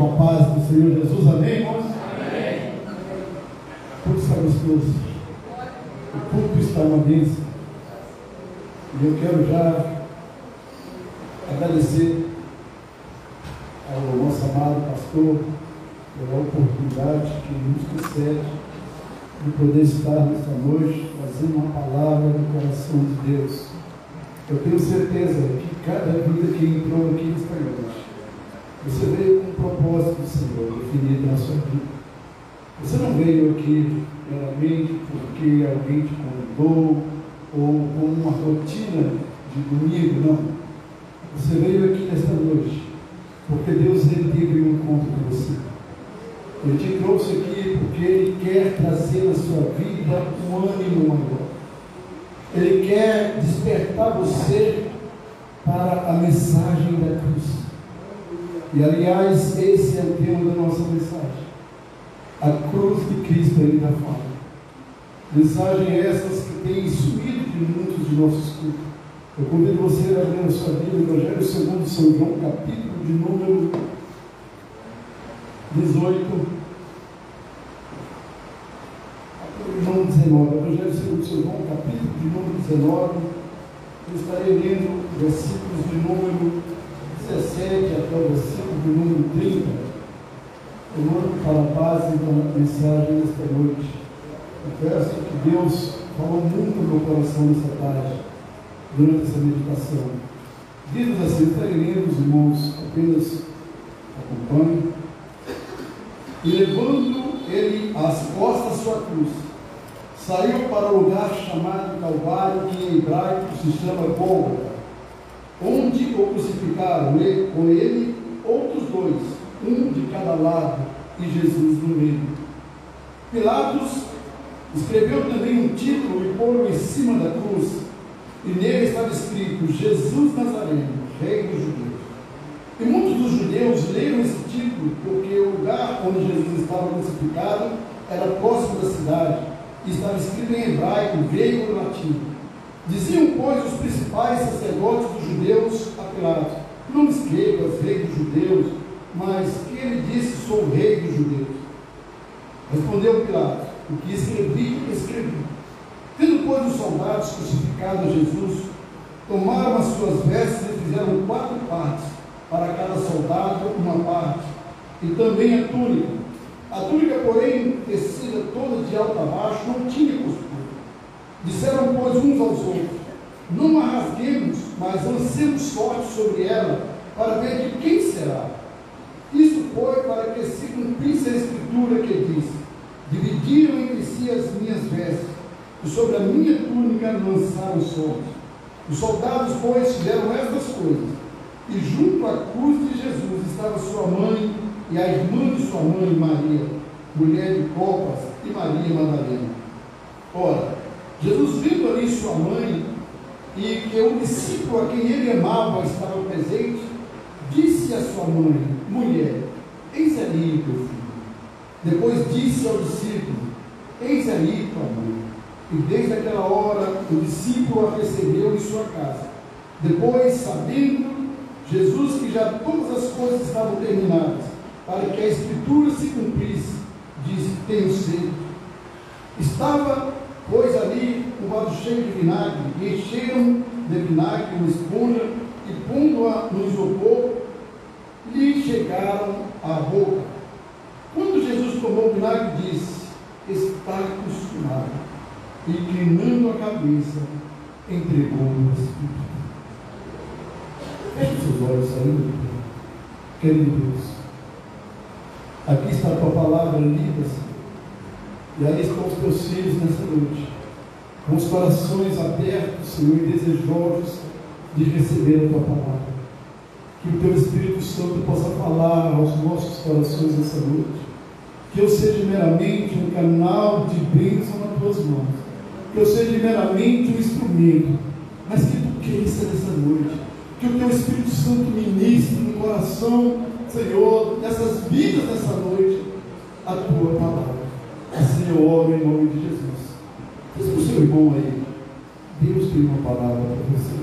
a paz do Senhor Jesus, amém, irmãos? Amém. Tudo está gostoso. O culto está uma bênção. E eu quero já agradecer ao nosso amado pastor pela oportunidade que nos concede de poder estar nesta noite fazendo uma palavra do coração de Deus. Eu tenho certeza que cada vida que entrou aqui nesta noite, você veio com um propósito do Senhor definido na sua vida. Você não veio aqui meramente porque alguém te convidou ou com uma rotina de domingo, não. Você veio aqui nesta noite porque Deus teve um encontro com você. Ele te trouxe aqui porque Ele quer trazer na sua vida um ânimo maior. Ele quer despertar você para a mensagem da cruz. E aliás, esse é o tema da nossa mensagem. A cruz de Cristo ainda fala. Mensagens essas que têm sumido de muitos de nossos cultos. Eu convido você a ler a sua Bíblia, o Evangelho segundo São João, capítulo de número 18. Não 19, Evangelho segundo São João, capítulo de número 19, eu estarei lendo versículos de número 17 até o versículo de número 30. Eu mando para a base da mensagem desta noite. Eu peço que Deus falou muito no meu coração nessa tarde, durante essa meditação. Diz assim, estarei lendo, os irmãos, apenas acompanhem. E levando ele às costas sua cruz, saiu para o lugar chamado Calvário, que em hebraico se chama Gólgota, onde o crucificaram, com ele outros dois, um de cada lado, e Jesus no meio. Pilatos escreveu também um título e pôs-o em cima da cruz, e nele estava escrito: Jesus Nazareno, Rei dos Judeus. E muitos dos judeus leram esse título, porque o lugar onde Jesus estava crucificado era próximo da cidade, e estava escrito em hebraico, grego e latim. Diziam, pois, os principais sacerdotes dos judeus a Pilatos: não escrevas Rei dos Judeus, mas que ele disse: sou o Rei dos Judeus. Respondeu Pilatos: o que escrevi, escrevi. Tendo, pois, os soldados crucificado a Jesus, tomaram as suas vestes e fizeram 4 partes, para cada soldado uma parte, e também a túnica. A túnica, porém, tecida toda de alto a baixo, não tinha costura. Disseram, pois, uns aos outros: não a rasguemos, mas lancemos sorte sobre ela, para ver de quem será. Isso foi para que se cumprisse a escritura que diz: dividiram entre si as minhas vestes, e sobre a minha túnica lançaram sorte. Os soldados, pois, fizeram estas coisas, e junto à cruz de Jesus estava sua mãe e a irmã de sua mãe, Maria, mulher de Clopas, e Maria Madalena. Ora, Jesus, vendo ali sua mãe, e que o discípulo a quem ele amava estava presente, disse à sua mãe: mulher, eis ali teu filho. Depois disse ao discípulo: eis ali tua mãe. E desde aquela hora o discípulo a recebeu em sua casa. Depois, sabendo Jesus que já todas as coisas estavam terminadas, para que a escritura se cumprisse, disse: tenho sede. Estava, pois, ali um vaso cheio de vinagre, e encheram de vinagre uma esponja, e pondo-a no isopor, lhe chegaram à boca. Quando Jesus tomou o vinagre, disse: está consumado. E, inclinando a cabeça, entregou o Espírito. Feche seus olhos ainda, querido Deus. Aqui está a tua palavra lida, e aí estão os teus filhos nessa noite, com os corações abertos, Senhor, e desejosos de receber a tua palavra. Que o teu Espírito Santo possa falar aos nossos corações nessa noite. Que eu seja meramente um canal de bênção nas tuas mãos. Que eu seja meramente um instrumento, mas que tu cresça nessa noite. Que o teu Espírito Santo ministre no coração, Senhor, dessas vidas nessa noite, a tua palavra. Assim eu oro em nome de Jesus. Diz para o seu irmão aí: Deus tem uma palavra para você.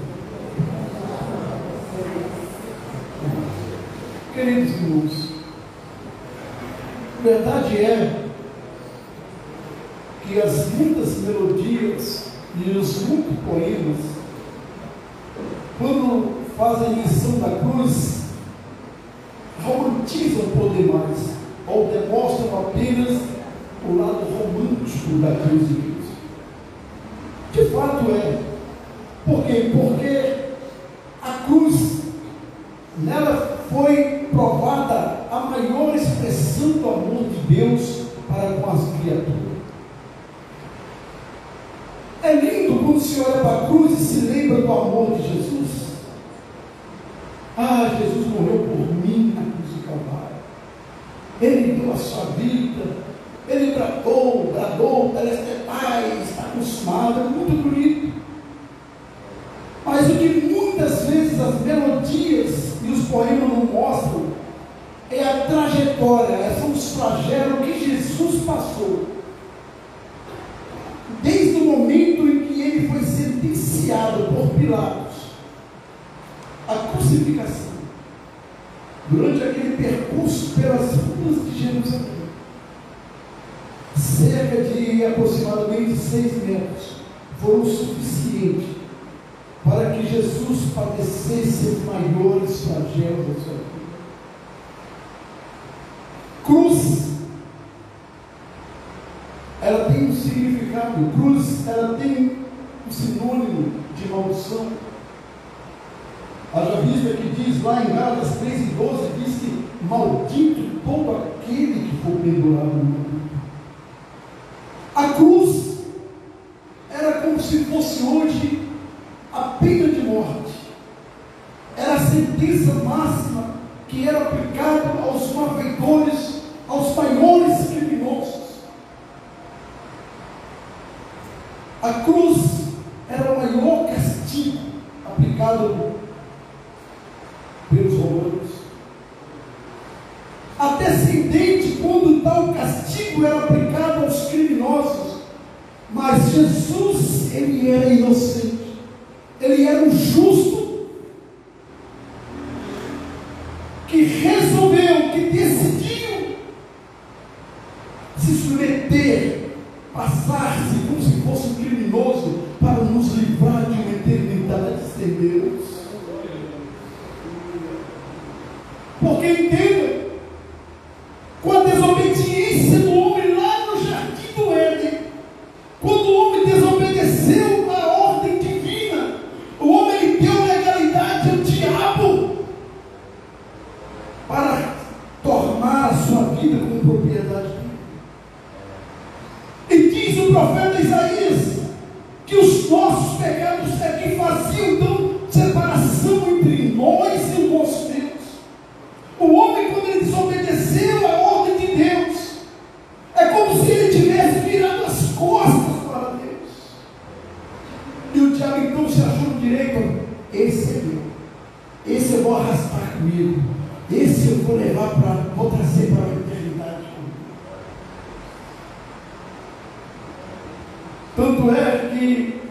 Queridos irmãos, Verdade é que as muitas melodias e os muitos poemas, quando fazem menção da cruz, romantizam por demais, ou demonstram apenas o lado romântico da cruz de Cristo. De fato é. Por quê? Porque a cruz, nela foi provada a maior expressão do amor de Deus para com as criaturas. É lindo quando se olha para a cruz e se lembra do amor de Jesus. Ah, Jesus morreu por mim na cruz do Calvário. Ele deu a sua vida. Ele bradou, telestetai, está consumado. É muito bonito. Mas o que muitas vezes as melodias e os poemas não mostram é a trajetória, são os flagelos que Jesus passou. Desde o momento em que ele foi sentenciado por Pilatos, a crucificação, durante aquele percurso pelas ruas de Jerusalém, cerca de aproximadamente 6 metros, foram suficientes para que Jesus padecesse os maiores flagelos da sua vida. Cruz, ela tem um significado. Cruz, ela tem um sinônimo de maldição. Haja vista que diz lá em Gálatas 3:12, diz que maldito todo aquele que for pendurado no madeiro. A cruz era como se fosse hoje a pena de morte. Era a sentença máxima que era aplicada aos malfeitores, aos maiores criminosos. A cruz era o maior castigo aplicado pelos romanos. A descendente, quando tal castigo era aplicado aos criminosos, mas Jesus, ele era inocente, ele era um justo, que resolveu, que decidiu se submeter, passar-se como se fosse um criminoso, para nos livrar de uma eternidade sem Deus. Porque entenda, com a desobediência do homem lá no jardim do Éden, quando o homem desobedeceu a ordem divina, o homem deu legalidade ao diabo para tornar a sua vida como propriedade dele. E diz o profeta Isaías que os nossos pecados é que faziam então separação entre nós e o nosso Deus. O homem, quando ele desobedeceu a ordem de Deus, é como se ele tivesse virado as costas para Deus. E o diabo então se achou no direito: esse é meu, esse eu vou arrastar comigo, esse eu vou levar vou trazer para a eternidade comigo. Tanto é que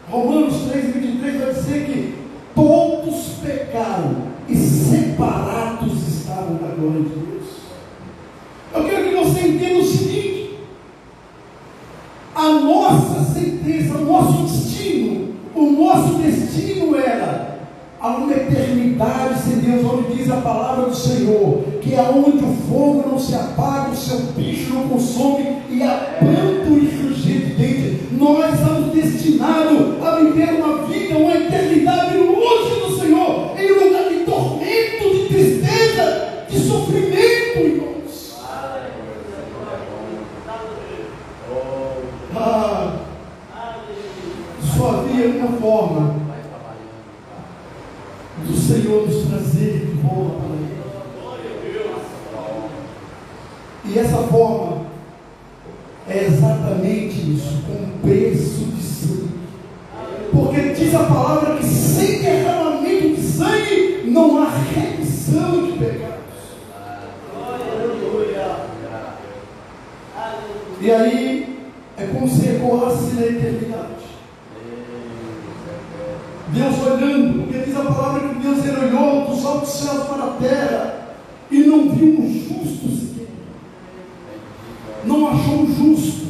Romanos 3:23 vai dizer que todos pecaram e separados estavam da glória de Deus. Eu quero que você entenda o seguinte: a nossa sentença, o nosso destino era a uma eternidade sem Deus, onde diz a palavra do Senhor, que é onde o fogo não se apaga, o seu bicho não consome, e há pranto e rugir de dente. Nós estamos destinados a viver uma vida, uma eternidade longe do Senhor, em um lugar de tormento, de tristeza, de sofrimento, irmãos. Só havia uma forma do Senhor nos trazer de volta para Ele. E essa forma é exatamente isso, com preço de sangue. Porque diz a palavra que sem derramamento de sangue não há remissão de pecados. E aí é como se ecoasse na eternidade. Deus olhando, porque diz a palavra que Deus olhou dos altos céus para a terra e não viu um justo sequer. não achou justo.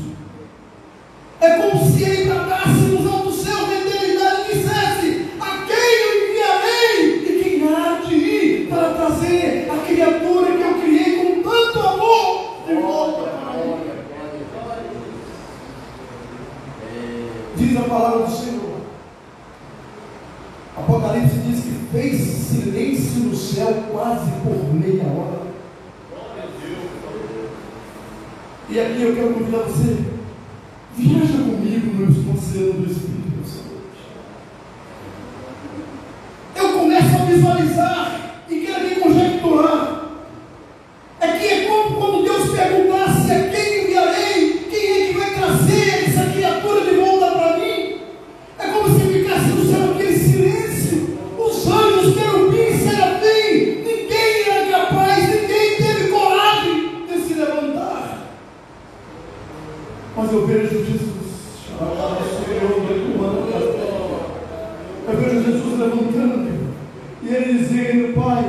É como se ele bradasse nos altos céus da eternidade e dissesse: a quem eu enviarei? E quem há de ir para trazer a criatura que eu criei com tanto amor de volta para mim? Diz a palavra do Senhor. Apocalipse diz que fez silêncio no céu quase por meia hora. E aqui eu quero convidar você, viaja comigo no oceano do Espírito Santo. Eu começo a visualizar e quero aqui conjecturar. Aqui é como quando Deus perguntasse: a quem enviarei? Quem é que vai trazer essa criatura de volta para mim? É como se ficasse no céu aquele silêncio. Os anjos, querubins, serafim, ninguém era capaz, ninguém teve coragem de se levantar. Mas eu vejo Jesus, eu vejo Jesus levantando, e ele dizendo: Pai,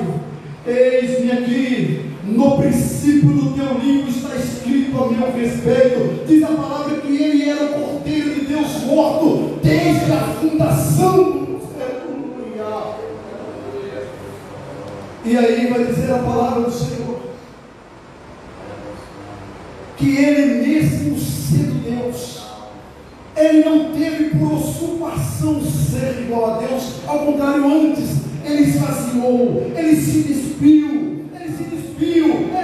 eis-me aqui, no princípio do teu livro está escrito a meu respeito. Diz a palavra que ele era o Cordeiro de Deus morto, desde a fundação do mundo. E aí vai dizer a palavra do Senhor, que ele mesmo sendo Deus, ele não teve por usurpação ser igual a Deus. Ao contrário, antes ele esvaziou, ele se despiu, ele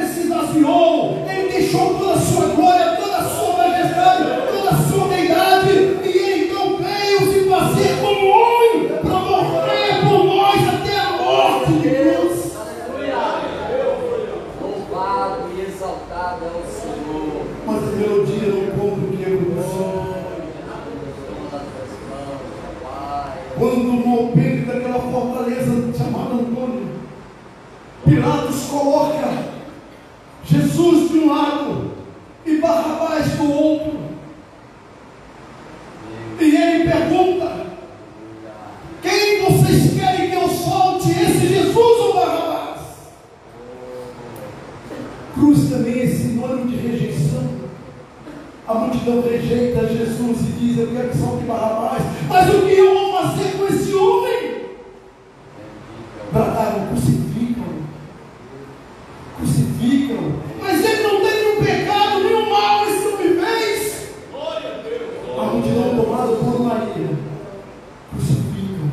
se esvaziou, ele deixou toda a sua glória, toda a sua majestade, toda a sua deidade, e ele então veio se fazer como homem para morrer por nós até a morte de cruz. Louvado e exaltado é o Senhor. Mas a melodia não conta o que é coração. Quando no alpendre daquela fortaleza chamada Antônio, Pilatos coloca Jesus de um lado e Barrabás do outro, e ele pergunta: quem vocês querem que eu solte, esse Jesus ou Barrabás? Cruz também é sinônimo de rejeição. A multidão rejeita Jesus e diz: eu quero que solte Barrabás. Mas o que eu vou fazer com esse homem? Bradaram: crucificam. Mas ele não tem nenhum pecado, nenhum mal, esse homem fez. A multidão tomada por Maria: crucificam.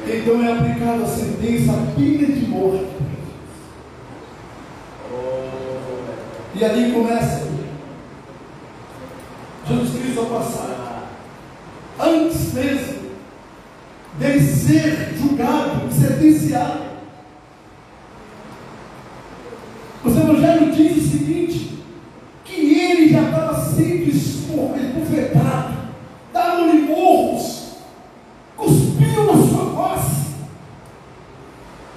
Então é aplicada a sentença, a pena de morte. E ali começa Jesus Cristo a passar. Antes mesmo dele ser julgado, sentenciado, os evangelhos dizem o seguinte: que ele já estava sendo esbofetado, davam-lhe morros, cuspiam na sua face.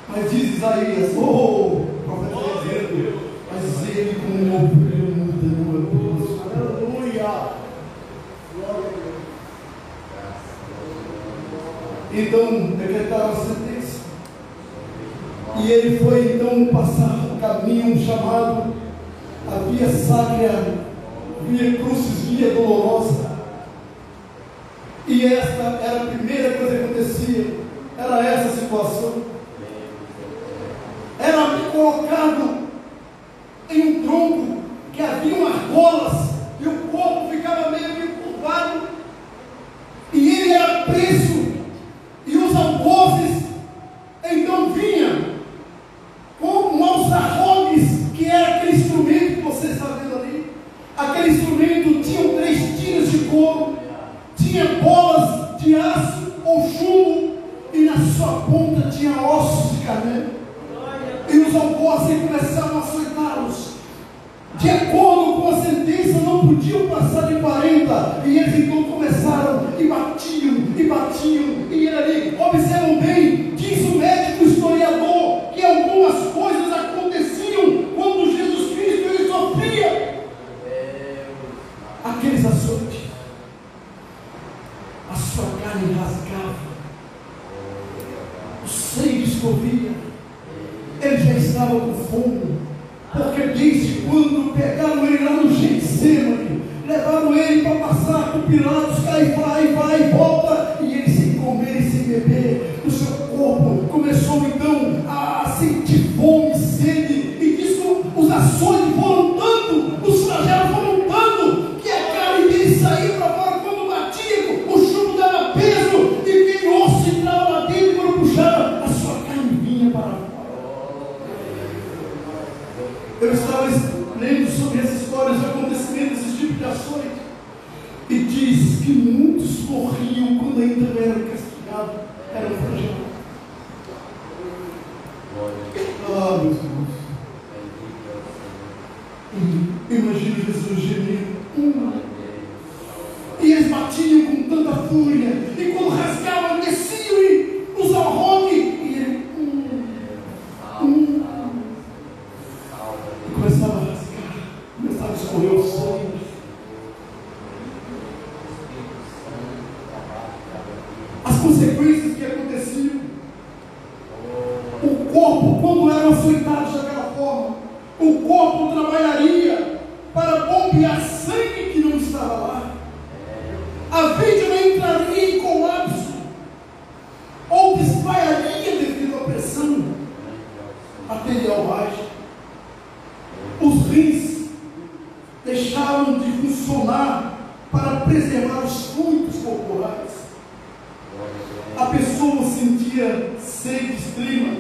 Mas diz Isaías, profeta dizendo: mas ele como um ovelha muda numa cruz. Aleluia! Então decretaram a sentença, e ele foi então passar o caminho chamado a via sacra, via crucis, via dolorosa. E esta era a primeira coisa que acontecia, era essa situação. Era colocado em um tronco que havia argolas e o corpo ficava meio curvado, e ele era preso, e os algozes então vinham com maus arrogues, que era aquele instrumento que você está vendo ali. Aquele instrumento tinha 3 tiras de couro, tinha bolas de aço ou chumbo, e na sua ponta tinha ossos de camelo. E os algozes começaram a açoitá-los. De acordo com a sentença, não podiam passar de 40. E eles então começaram e batiam, e ele ali, observam bem, diz o médico historiador, que algumas coisas aconteciam quando Jesus Cristo ele sofria aqueles açoites. A sua carne rasgava, o sangue escorria, ele já estava com fome, porque desde quando pegaram ele lá no Getsemane, levaram ele para passar por Pilatos, vai e volta, e ele sem comer e sem beber, o seu corpo começou então a sentir fome, sede, e diz que os açoites foram tanto, os flagelos foram tanto, que a carne dele saía para fora quando batia, o chumbo dava peso, e aquele osso entrava lá dentro, e quando puxava, a sua carne vinha para fora. Eu estava lendo sobre essas histórias de acontecimentos, esse tipo de ações, e diz que muitos morriam quando ainda eram castigados, eram flagelados. Ah, meus irmãos, imagina Jesus gemendo, e eles batiam com tanta fúria, e quando rasgavam, desciam e nos arrogue, e ele e começava a rasgar, começava a escorrer o sangue. As consequências que aconteciam, o corpo, quando eram açoitados daquela forma, o corpo trabalharia para bombear sangue que não estava lá. A vítima entraria em colapso ou desmaiaria devido à pressão arterial baixa. Os rins deixaram de funcionar para preservar os fluidos corporais. A pessoa sentia sede extrema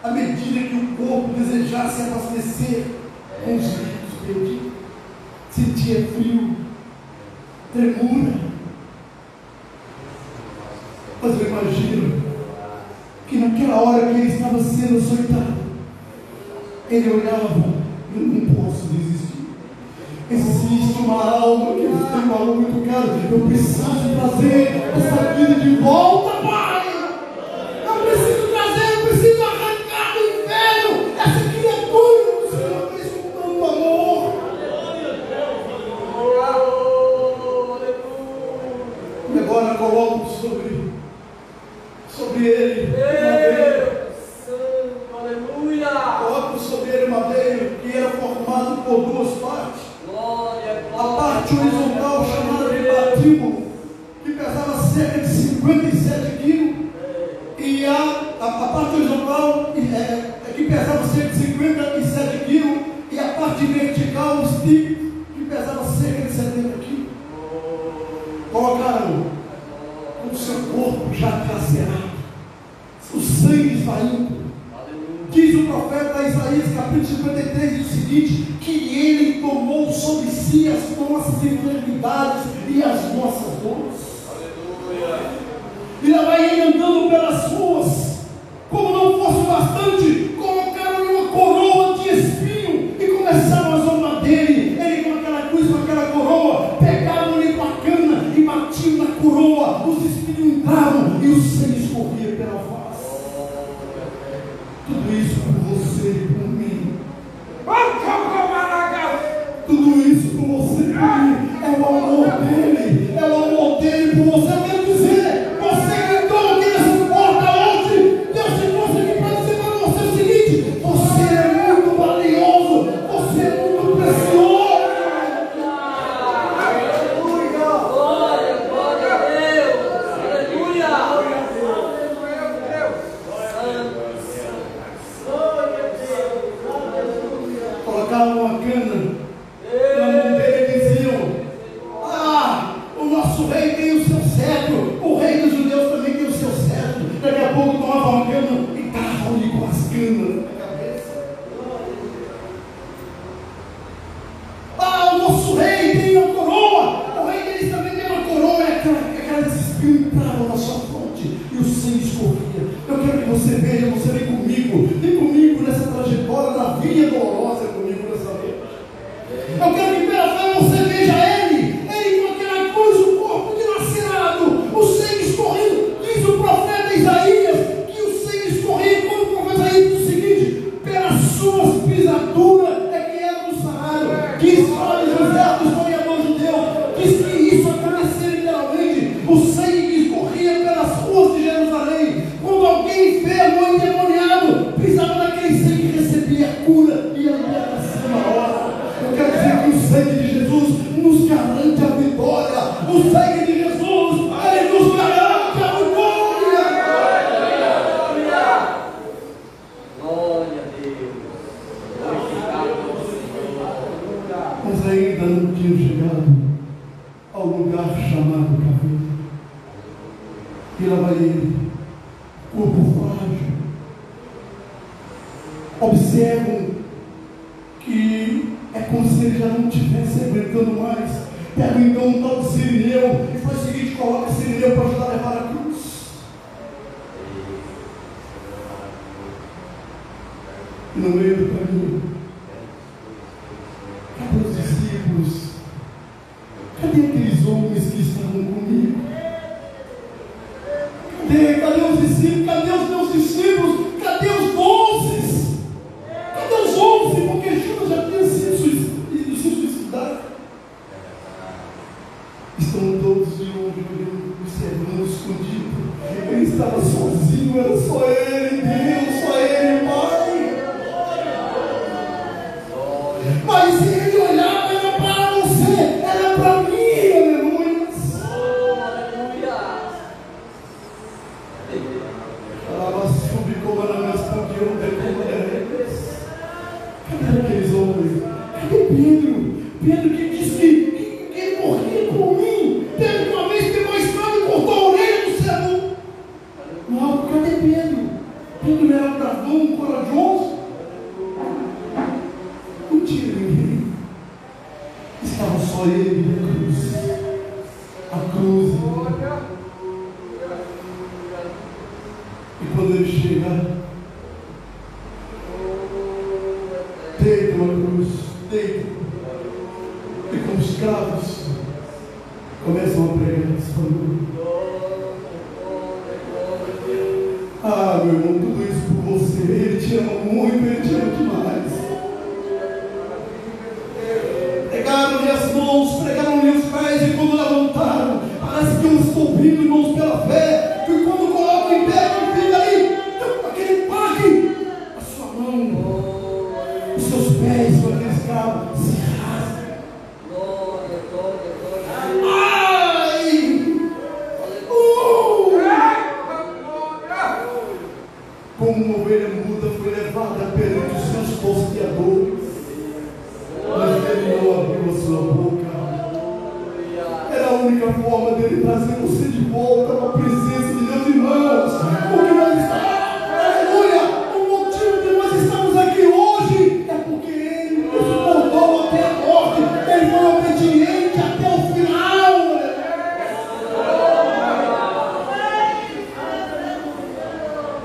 à medida que o corpo desejasse abastecer com os líquidos perdidos. Sentia frio, tremura. Mas eu imagino que naquela hora que ele estava sendo açoitado, ele olhava: eu não posso desistir. Existe uma alma que tem um valor muito caro. Eu preciso trazer essa vida de volta, Pai. Eu preciso trazer, eu preciso arrancar do inferno essa criatura que o Senhor fez com tanto amor. E agora coloco sobre ele coloco sobre ele um madeiro que era formado por duas partes. A parte horizontal, chamada de patíbulo, que pesava cerca de 57 quilos, e a parte horizontal que pesava cerca de 57 quilos, e a parte vertical, o stick, que pesava cerca de 70 quilos. Colocaram o seu corpo já dilacerado, o sangue esvaindo. Diz o profeta Isaías, capítulo 53, diz o seguinte: que ele tomou sobre si as nossas enfermidades e as nossas dores. E lá vai ele andando pelas ruas, como não fosse bastante, colocaram-lhe uma coroa de espinho e começaram a zombar dele. Ele com aquela cruz, com aquela coroa, pegavam-lhe com a cana e batiam na coroa, os espinhos entravam e o sangue escorria pela face. Tudo isso por você e por mim. Tudo isso por você e por mim. É o amor dele. É o amor dele por você. Eu quero dizer, você que entrou aqui nessa porta hoje, Deus te trouxe aqui para dizer para você o seguinte: você é muito valioso. Você é muito precioso. Glória a Deus. Aleluia. Colocavam uma cana na mão dele e diziam: ah, o nosso rei tem o seu cetro, o rei dos judeus também tem o seu cetro. Daqui a pouco tomavam uma cana e davam-lhe com as canas na cabeça. Ah, o nosso rei tem uma coroa, o rei deles também tem uma coroa. E aquela espinho entrava na sua fronte e o sangue escorria. Eu quero que você veja, você vem comigo nessa trajetória da via dolorosa comigo nessa noite. Eu quero que pela fé você veja ele com aquela cruz, o corpo dilacerado, o sangue escorrendo. Diz o profeta Isaías que o sangue escorria, quando o profeta Isaías diz o seguinte: pelas suas pisaduras é que éramos sarados. Diz para José, do historiador judeu, diz que isso aconteceu literalmente. O sangue que escorria pelas ruas de Jerusalém, quando alguém enfermo ou endemoniado pisava naquele sangue e recebia O sangue de Jesus, ele nos garante a vitória. Glória a Deus. Glorificado Senhor. Mas ainda não tinha chegado ao lugar chamado caminho. E lá vai ele, corpo frágil. Observam que é como se ele já não estivesse aguentando mais. Pega então um tal de Sirineu e faz o seguinte: coloca Sirineu para ajudar a levar a cruz. E no meio do caminho, cadê os discípulos? Cadê aqueles homens que estavam comigo? Cadê os discípulos? Cadê os meus discípulos? Cadê os 12? Cadê os 11? Porque Judas já tinha sido suicidado. Estão todos de olho, observando, escondido. Ele estava sozinho, era só ele, Deus, só ele, Pai. Mas ele olhava, era para você, era para mim, aleluia. Falava sobre como era minhas podiam decorar. Cadê aqueles homens? Cadê Pedro? Pedro que disse que ele morria por mim. Pedro que uma vez pegou a espada e cortou a orelha do céu. Não, cadê Pedro? Pedro não era bravão, corajoso. Não tinha ninguém. Estava só ele e a cruz. A cruz. E quando ele chega, deita uma cruz, deita. E como escravos começam a pregar esse família. Ah, meu irmão, tudo isso por você. Ele te ama muito, ele te ama demais. Pregaram-lhe as mãos, pregaram-lhe os pés, e quando levantaram, parece que eu estou vindo, irmãos, pela fé, que quando coloco em pé, não fica ali, aquele pague, a sua mão, os seus pés, com aquele escravo, se rasgam. Ai! Como uma ovelha muda foi levada perante os seus tosqueadores, mas ele não abriu a sua boca. Era a única forma dele trazer você de volta para a presença de Deus, irmãos. Porque nós estamos, aleluia, o motivo de nós estamos aqui hoje é porque ele nos suportou até a morte, ele foi obediente até o final.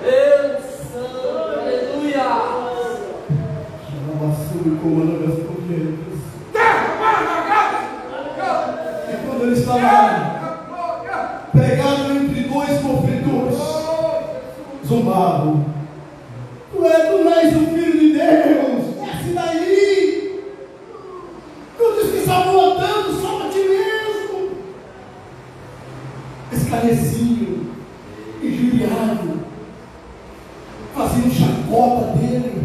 Deus Santo, aleluia. E comanda das províncias. E quando ele estava pregado entre dois profetores, zombavam: tu és o Filho de Deus, desce daí. Tu diz que está voltando, salva a ti mesmo. Escarneciam, injuriavam, faziam chacota dele.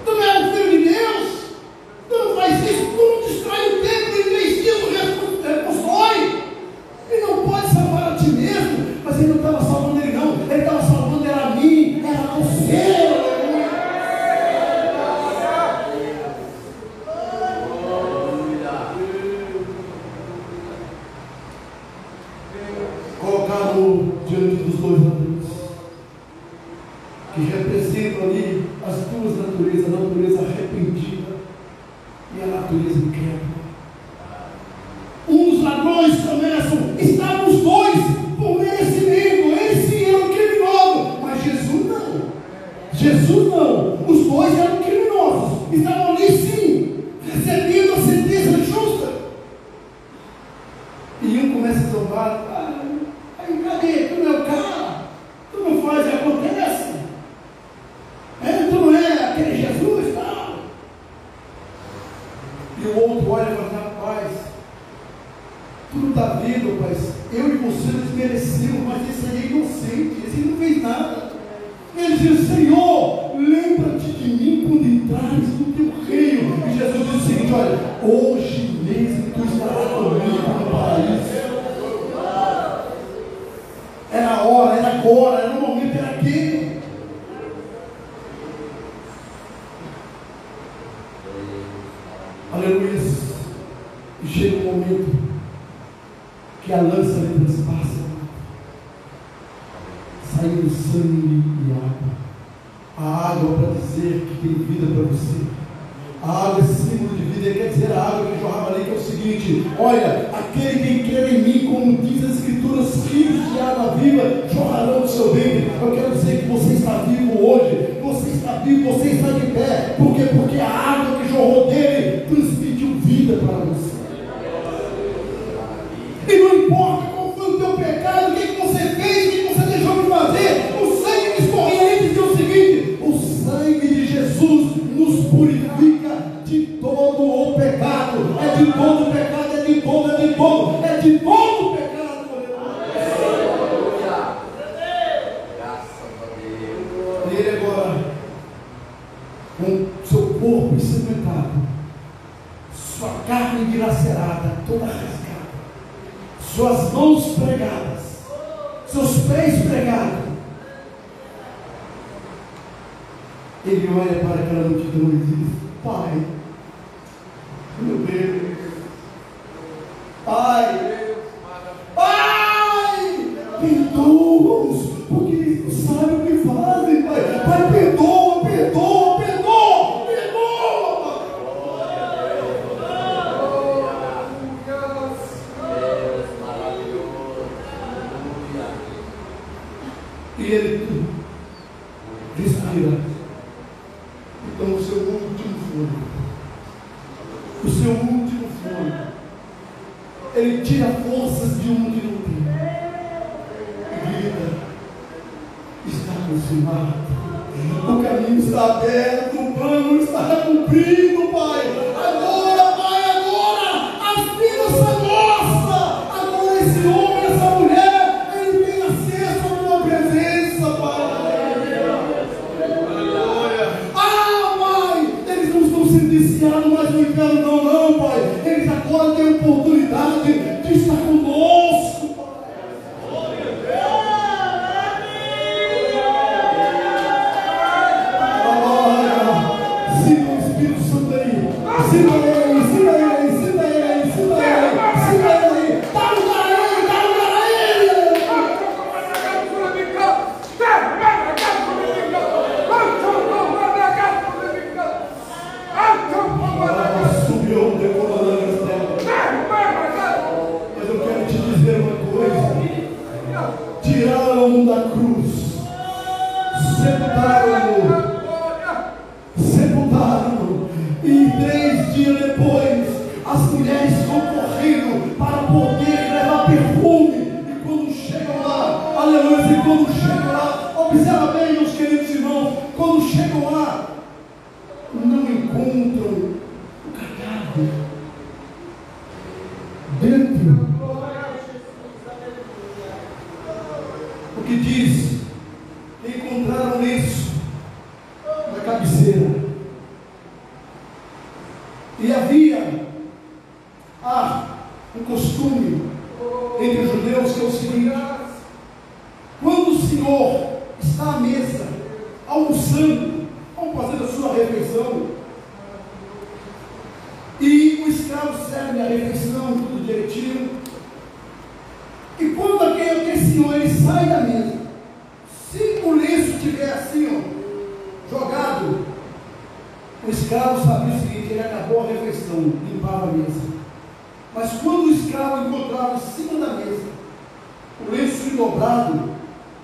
Tu não é o Filho de Deus? Tu não faz isso, tu não destrói o templo em 3 dias, tu reconstrói. E não pode salvar a ti mesmo. Mas ele não estava salvando ele não, ele estava salvando era a mim, era você. Colocaram diante dos dois ladrões, que representam ali as duas naturezas, a natureza arrependida e a natureza incrédula. Um dos ladrões começam, estavam os dois por merecimento, ele sim era um criminoso, mas Jesus não. Jesus não, os dois eram criminosos, estavam ali sim, recebendo a sentença justa. E um começa a zombar: aí cadê? Tu não é o cara? Tu não faz e acontece? Tu não é aquele Jesus, não? E o outro olha e fala: rapaz, tu não está vendo, rapaz? Eu e você nos merecemos, mas esse aí é inocente, esse não fez nada. Ele diz: Senhor, lembra-te de mim quando entrares no teu reino. E Jesus diz o seguinte: olha, hoje mesmo tu estarás comigo no paraíso. Era a hora, era agora, era o momento, era aquele. Aleluia. E chega um momento que a lança lhe transpassa, saindo sangue e água. A água para dizer que tem vida para você. A água é símbolo de vida, quer dizer a água que jorrava ali, que é o seguinte: olha, aquele que crer em mim, como diz as Escrituras, rios de água viva jorrarão do seu ventre. Eu quero dizer que você está vivo hoje, você está vivo, você está de pé. Por quê? Porque a água que jorrou dele transmitiu vida para você. E não importa qual foi o teu pecado, o que você fez, o que você deixou de fazer, o sangue que escorria aí diz o seguinte: o sangue de Jesus nos purifica de todo o pecado. É de todo o pecado, é de todo o pecado. Aleluia. Graças a Deus. E ele agora, com seu corpo ensanguentado, sua carne dilacerada, toda rasgada, suas mãos pregadas, seus pés pregados, ele olha para aquela multidão e diz: Pai, meu Deus, Pai, perdoa-os, porque eles não sabem o que fazem, Pai. Pai, perdoa, perdoa, perdoa, perdoa. E ele respira. Então o seu último fôlego, ele tira forças de um que não tem, e grita: está consumado, o caminho está aberto, o plano está cumprido, Pai. Agora, Pai, agora as vidas são nossas. Agora esse homem, essa mulher, ele tem acesso à tua presença, Pai. Eles não estão sendo viciados mais no inferno, não, Pai. Eles agora têm a oportunidade de estar conosco, Pai. Sinta o Espírito Santo aí. Sinta ele, sinta ele, sinta ele, sinta ele, sinta ele. Dá lugar a ele, dá lugar a ele. Subiu, decolando as terras. Mas eu quero te dizer uma coisa: tiraram-no da cruz, sepultaram-no, e 3 dias depois as mulheres estão correndo para poder levar perfume. E quando chegam lá, aleluia, e quando chegam lá, observa bem, meus queridos irmãos, quando chegam lá, não encontram o cadáver dentro. O que diz? Encontraram isso na cabeceira. E havia um costume entre os judeus, que é o seguinte: quando o Senhor está à mesa, almoçando, vamos fazer a sua refeição, e o escravo serve a refeição, tudo direitinho, e quando aquele senhor ele sai da mesa, se o lenço estiver assim, jogado, o escravo sabia o seguinte: ele acabou a refeição, limpava a mesa. Mas quando o escravo encontrava em cima da mesa o lenço dobrado,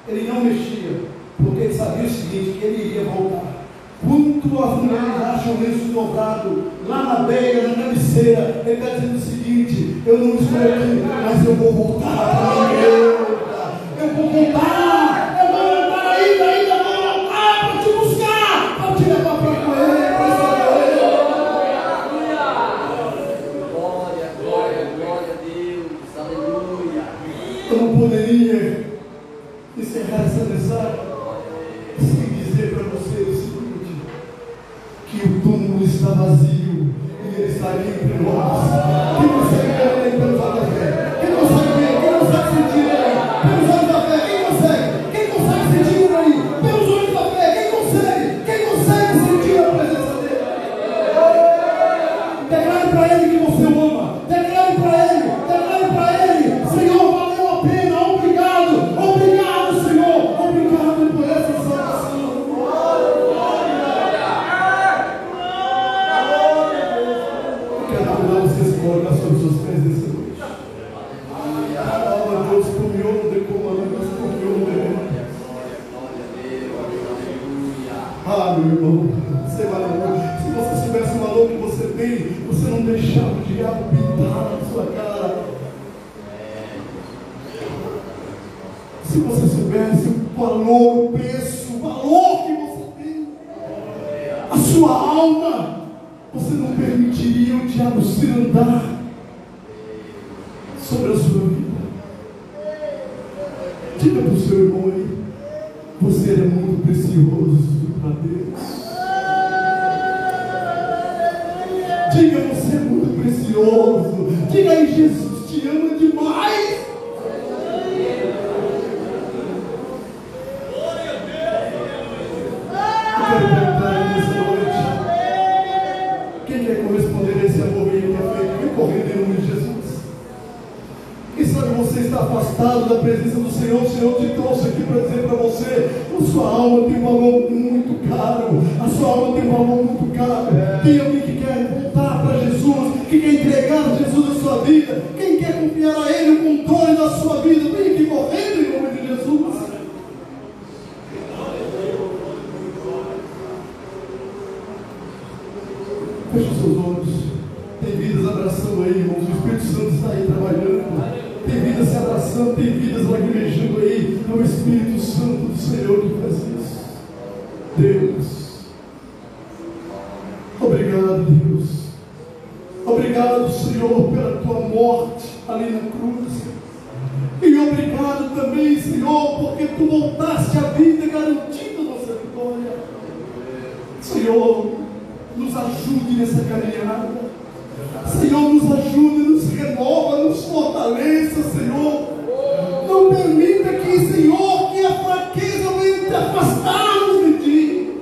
ele não mexia, porque ele sabia o seguinte: que ele iria voltar. Quando as mulheres acham o lenço dobrado lá na beira, na cabeceira, ele está dizendo o seguinte: eu não estou aqui, mas eu vou voltar para a igreja. Eu vou voltar, eu vou voltar ainda vou voltar para te buscar, para te levar para comer, para estar com ele. Glória a Deus, aleluia. Eu não poderia encerrar essa mensagem sem dizer para você o seguinte: que o túmulo está vazio e ele está ali entre nós. sobre seus pés nessa noite. Oh, Deus, comiou de comandas, comiou de. Ah, meu irmão, você vai, se você soubesse o valor que você tem, você não deixava o diabo pintar na sua cara. Se você soubesse o valor, o preço, o valor que você tem, a sua alma, você não permitiria o diabo se andar sobre a sua vida. Diga para o seu irmão aí, você é muito precioso para Deus. Diga, você é muito precioso. Diga aí, Jesus te ama demais. Eu quero perguntar aí nessa noite, quem quer corresponder a esse amor que ele é feito? Vem correndo em nome de Jesus. Quem sabe você está afastado da presença do Senhor? O Senhor te trouxe aqui para dizer para você: a sua alma tem um valor muito caro. A sua alma tem um valor muito caro. Tem alguém que quer voltar para Jesus, que quer entregar Jesus à sua vida, quem quer confiar a Ele o controle da sua vida? Vem aqui correndo em nome de Jesus. Feche os seus olhos. Tem vidas abraçando aí, irmãos. O Espírito Santo está aí trabalhando. Tem vidas se abraçando, tem vidas lagrimejando aí. É o Espírito Santo do Senhor que faz isso. Deus, obrigado, Deus. Obrigado, Senhor, pela tua morte ali na cruz. E obrigado também, Senhor, porque tu voltaste à vida garantindo a nossa vitória. Senhor, nos ajude nessa caminhada. Senhor, nos ajude, nos renova, nos fortaleça, Senhor. Não permita que, Senhor, que a fraqueza venha te afastar-nos de Ti.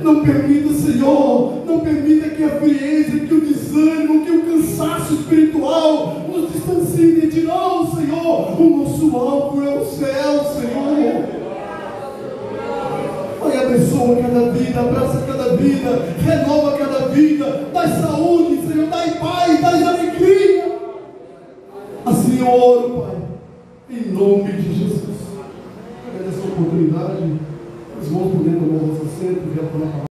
Não permita, Senhor, não permita que a frieza, que o desânimo, que o cansaço espiritual nos distancie de Ti. Não, Senhor, o nosso alvo é o céu, Senhor. Pai, abençoa cada vida, abraça cada vida, renova cada vida, dá saúde, Senhor, dá paz, dá alegria. Assim eu oro, Pai, em nome de Jesus. Agradeço a oportunidade, os irmãos podendo tomar o vosso assento, já falar.